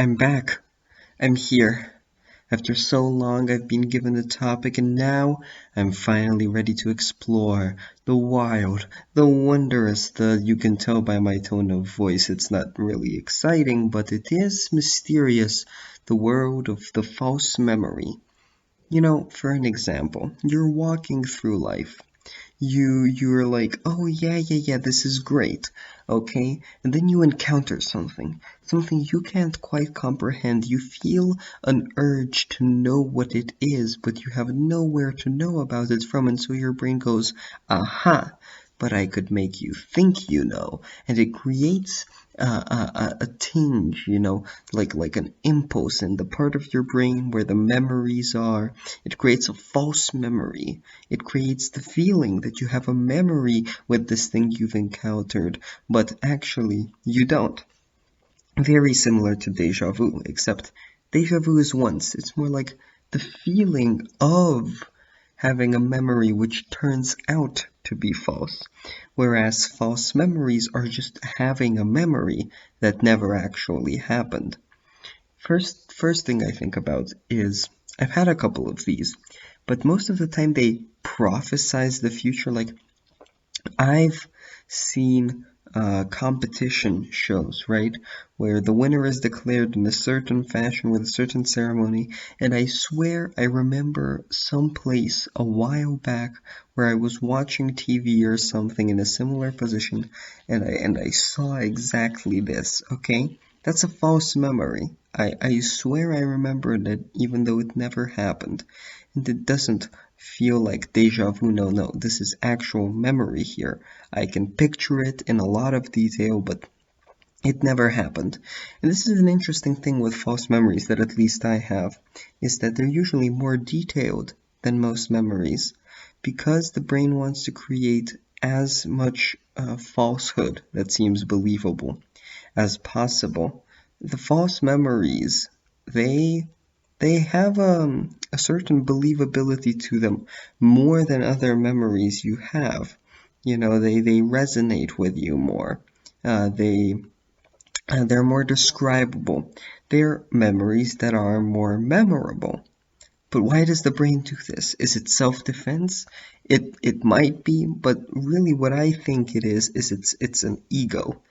I'm back. I'm here. After so long, I've been given the topic, and now I'm finally ready to explore the wild, the wondrous, you can tell by my tone of voice, it's not really exciting, but it is mysterious, the world of the false memory. For an example, you're walking through life. You're like, oh yeah, this is great, okay? And then you encounter something you can't quite comprehend. You feel an urge to know what it is, but you have nowhere to know about it from, and so your brain goes, aha, but I could make you think you know, and it creates a tinge, like an impulse in the part of your brain where the memories are. It creates a false memory. It creates the feeling that you have a memory with this thing you've encountered, but actually you don't. Very similar to deja vu, except deja vu is once. It's more like the feeling of having a memory which turns out to be false, whereas false memories are just having a memory that never actually happened. First thing I think about is I've had a couple of these, but most of the time they prophesize the future. Like I've seen competition shows, right, where the winner is declared in a certain fashion with a certain ceremony, and I swear I remember someplace a while back where I was watching TV or something in a similar position, and I saw exactly this, okay? That's a false memory. I swear I remember that even though it never happened. And it doesn't feel like deja vu. No, this is actual memory here. I can picture it in a lot of detail, but it never happened. And this is an interesting thing with false memories that at least I have, is that they're usually more detailed than most memories, because the brain wants to create as much falsehood that seems believable as possible. The false memories, they they have a certain believability to them more than other memories you have. They resonate with you more. They're more describable. They're memories that are more memorable. But why does the brain do this? Is it self-defense? It might be, but really what I think it is it's an ego.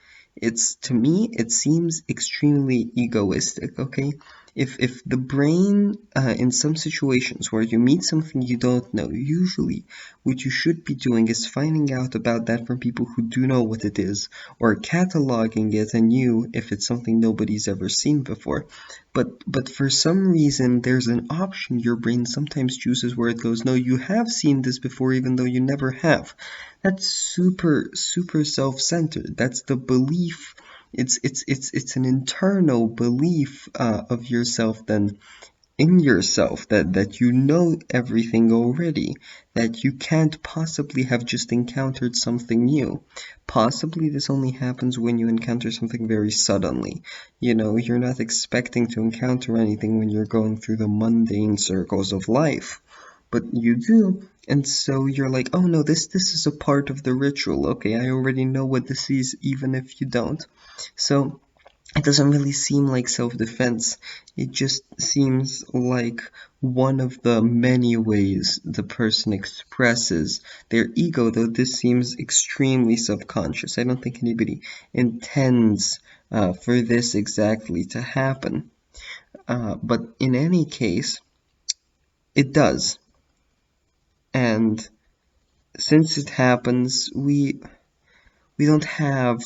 To me, it seems extremely egoistic, okay? If the brain, in some situations where you meet something you don't know, usually what you should be doing is finding out about that from people who do know what it is, or cataloging it anew if it's something nobody's ever seen before. But for some reason, there's an option your brain sometimes chooses where it goes, no, you have seen this before even though you never have. That's super self-centered. That's the belief. It's an internal belief of yourself then in yourself that you know everything already, that you can't possibly have just encountered something new. Possibly this only happens when you encounter something very suddenly. You're not expecting to encounter anything when you're going through the mundane circles of life. But you do, and so you're like, oh no, this is a part of the ritual. Okay, I already know what this is, even if you don't. So it doesn't really seem like self-defense. It just seems like one of the many ways the person expresses their ego, though this seems extremely subconscious. I don't think anybody intends for this exactly to happen. But in any case, it does. And since it happens, we don't have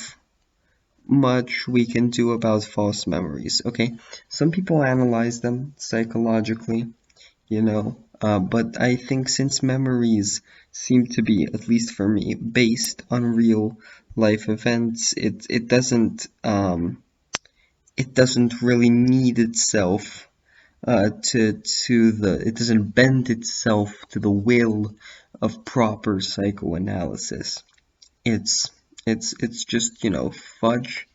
much we can do about false memories, okay? Some people analyze them psychologically, but I think since memories seem to be, at least for me, based on real life events, it doesn't really need itself it doesn't bend itself to the will of proper psychoanalysis. It's just, fudge.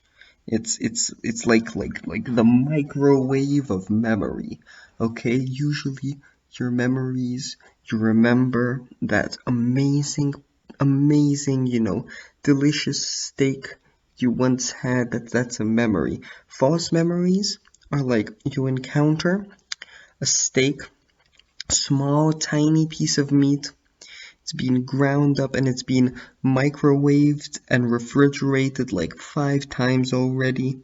It's like the microwave of memory. Okay, usually your memories, you remember that amazing, delicious steak you once had. That's a memory. False memories are like you encounter a steak, small, tiny piece of meat. It's been ground up and it's been microwaved and refrigerated like 5 times already.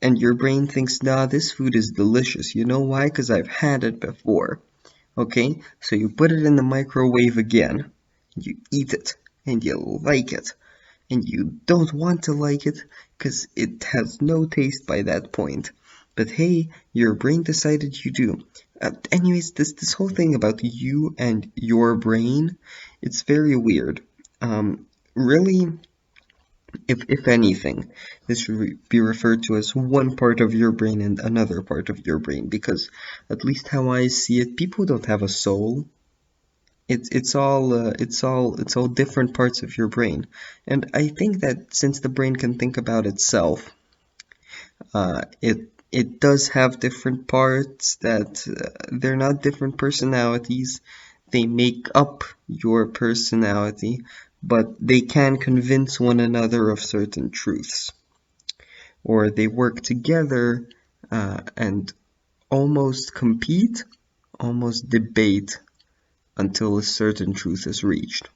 And your brain thinks, nah, this food is delicious. You know why? Because I've had it before. Okay? So you put it in the microwave again. You eat it. And you like it. And you don't want to like it because it has no taste by that point. But hey, your brain decided you do. Anyways, this whole thing about you and your brain, it's very weird. Really, if anything, this should be referred to as one part of your brain and another part of your brain, because at least how I see it, people don't have a soul. It's all different parts of your brain, and I think that since the brain can think about itself, it does have different parts that they're not different personalities. They make up your personality, but they can convince one another of certain truths, or they work together and almost compete, almost debate until a certain truth is reached.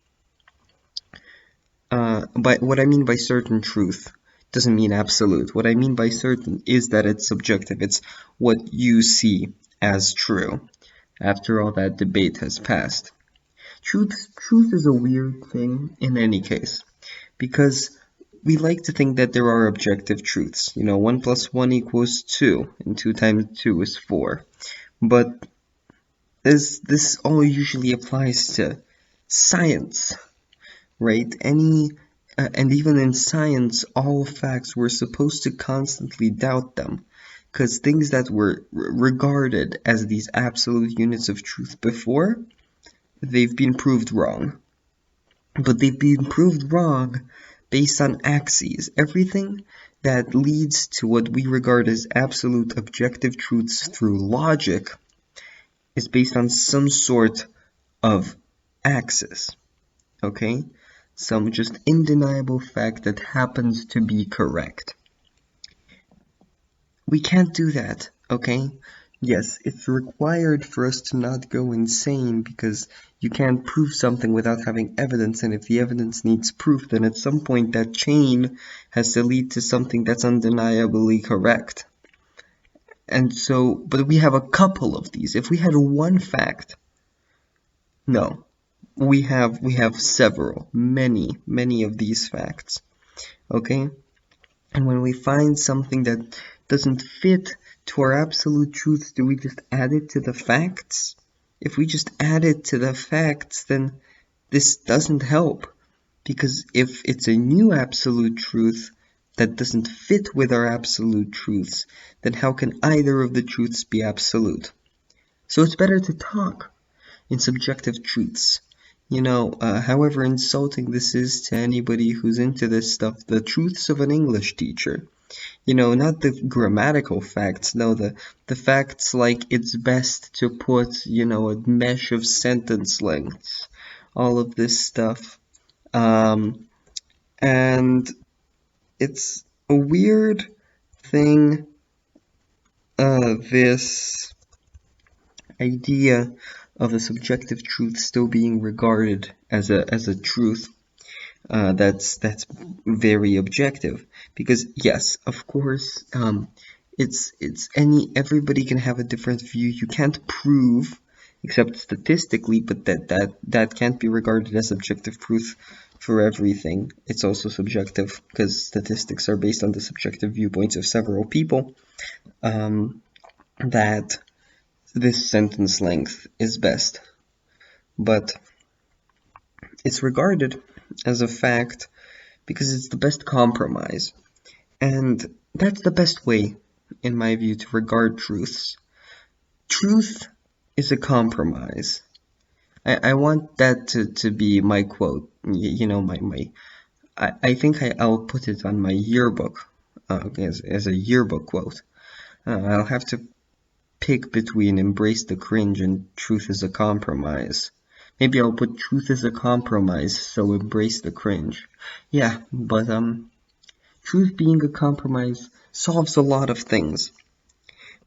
But what I mean by certain truth doesn't mean absolute. What I mean by certain is that it's subjective. It's what you see as true after all that debate has passed. Truth is a weird thing in any case, because we like to think that there are objective truths. 1 plus 1 equals 2, and 2 times 2 is 4. But this all usually applies to science, right? And even in science, all facts we're supposed to constantly doubt them, because things that were regarded as these absolute units of truth before, they've been proved wrong. But they've been proved wrong based on axes. Everything that leads to what we regard as absolute objective truths through logic is based on some sort of axis, okay? Some just undeniable fact that happens to be correct. We can't do that, okay? Yes, it's required for us to not go insane, because you can't prove something without having evidence, and if the evidence needs proof, then at some point that chain has to lead to something that's undeniably correct. And so, but we have a couple of these. If we had one fact, no, we have several, many of these facts, okay? And when we find something that doesn't fit to our absolute truths, do we just add it to the facts? If we just add it to the facts, then this doesn't help, because if it's a new absolute truth that doesn't fit with our absolute truths, then how can either of the truths be absolute? So it's better to talk in subjective truths. However insulting this is to anybody who's into this stuff, the truths of an English teacher. Not the grammatical facts, no, the facts like it's best to put, a mesh of sentence lengths, all of this stuff. And it's a weird thing, this idea of a subjective truth still being regarded as a truth that's very objective, because yes, of course, everybody can have a different view. You can't prove, except statistically, but that can't be regarded as objective proof for everything. It's also subjective, because statistics are based on the subjective viewpoints of several people, that this sentence length is best, but it's regarded as a fact because it's the best compromise. And that's the best way, in my view, to regard truths. Truth is a compromise. I want that to be my quote. I think I'll put it on my yearbook as a yearbook quote. I'll have to pick between embrace the cringe and truth is a compromise. Maybe I'll put truth is a compromise, so embrace the cringe. Yeah, but truth being a compromise solves a lot of things,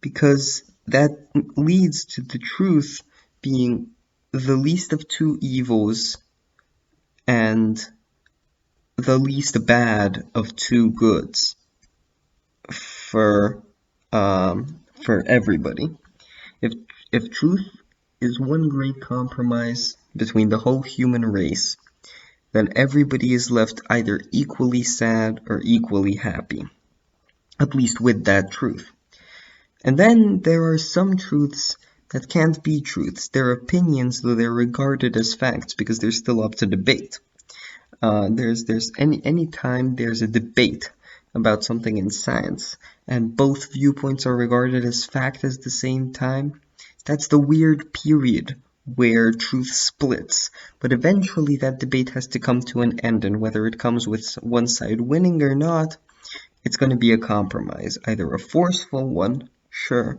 because that leads to the truth being the least of two evils and the least bad of two goods for everybody. If if truth is one great compromise between the whole human race, then everybody is left either equally sad or equally happy, at least with that truth. And then there are some truths that can't be truths. They're opinions, though they're regarded as facts because they're still up to debate. There's any time there's a debate about something in science and both viewpoints are regarded as fact at the same time, that's the weird period where truth splits. But eventually that debate has to come to an end, and whether it comes with one side winning or not, it's going to be a compromise, either a forceful one, sure,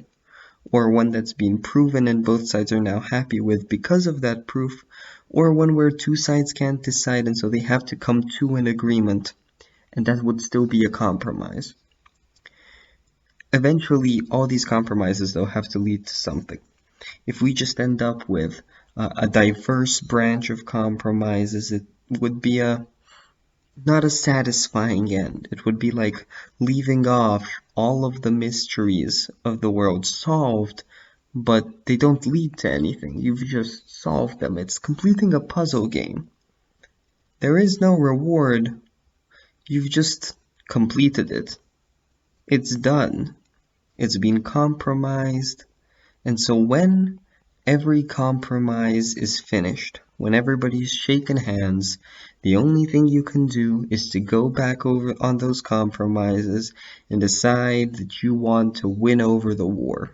or one that's been proven and both sides are now happy with because of that proof, or one where two sides can't decide and so they have to come to an agreement, and that would still be a compromise. Eventually, all these compromises, though, have to lead to something. If we just end up with a diverse branch of compromises, it would be not a satisfying end. It would be like leaving off all of the mysteries of the world solved, but they don't lead to anything. You've just solved them. It's completing a puzzle game. There is no reward. You've just completed it. It's done. It's been compromised. And so when every compromise is finished, when everybody's shaken hands, the only thing you can do is to go back over on those compromises and decide that you want to win over the war.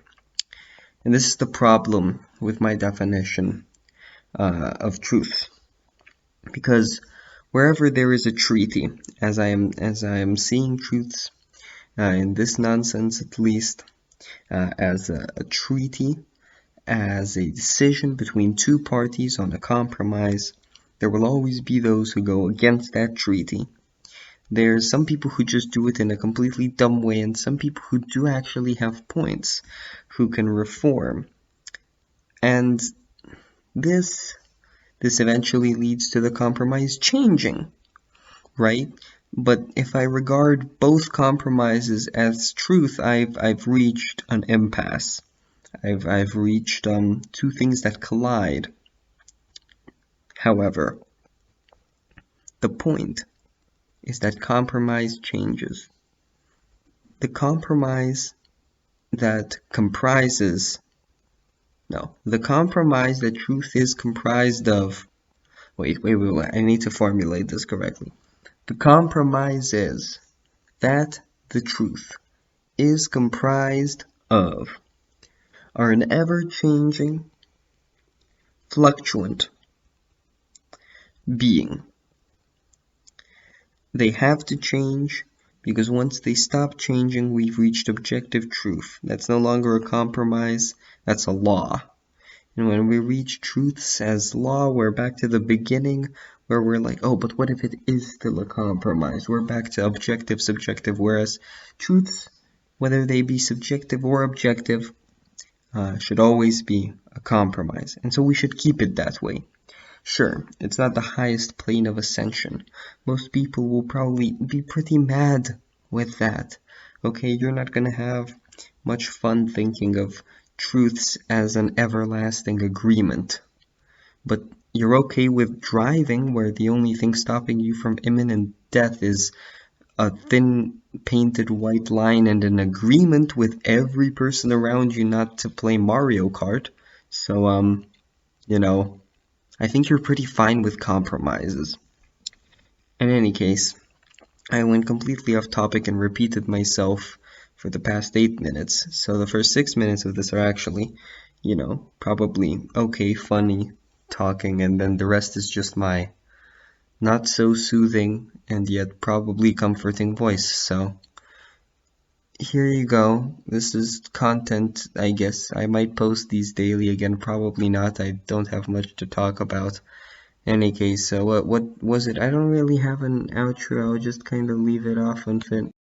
And this is the problem with my definition of truth. Because wherever there is a treaty, as I am seeing truths in this nonsense at least, as a treaty, as a decision between two parties on a compromise, there will always be those who go against that treaty. There's some people who just do it in a completely dumb way, and some people who do actually have points, who can reform. And this eventually leads to the compromise changing, right? But if I regard both compromises as truth, I've reached an impasse. I've reached two things that collide. However, the point is that compromise changes. The compromise that truth is comprised of. Wait, I need to formulate this correctly. The compromise is that the truth is comprised of are an ever-changing, fluctuant being. They have to change because once they stop changing, we've reached objective truth. That's no longer a compromise, that's a law. And when we reach truths as law, we're back to the beginning where we're like, oh, but what if it is still a compromise? We're back to objective, subjective, whereas truths, whether they be subjective or objective, should always be a compromise. And so we should keep it that way. Sure, it's not the highest plane of ascension. Most people will probably be pretty mad with that. Okay, you're not gonna have much fun thinking of truths as an everlasting agreement. But you're okay with driving where the only thing stopping you from imminent death is a thin painted white line and an agreement with every person around you not to play Mario Kart. So, you know, I think you're pretty fine with compromises. In any case, I went completely off topic and repeated myself for the past 8 minutes, so the first 6 minutes of this are actually, probably okay, funny, talking, and then the rest is just my not so soothing and yet probably comforting voice. So here you go. This is content, I guess. I might post these daily again, probably not. I don't have much to talk about. In any case, so what was it? I don't really have an outro. I'll just kind of leave it off until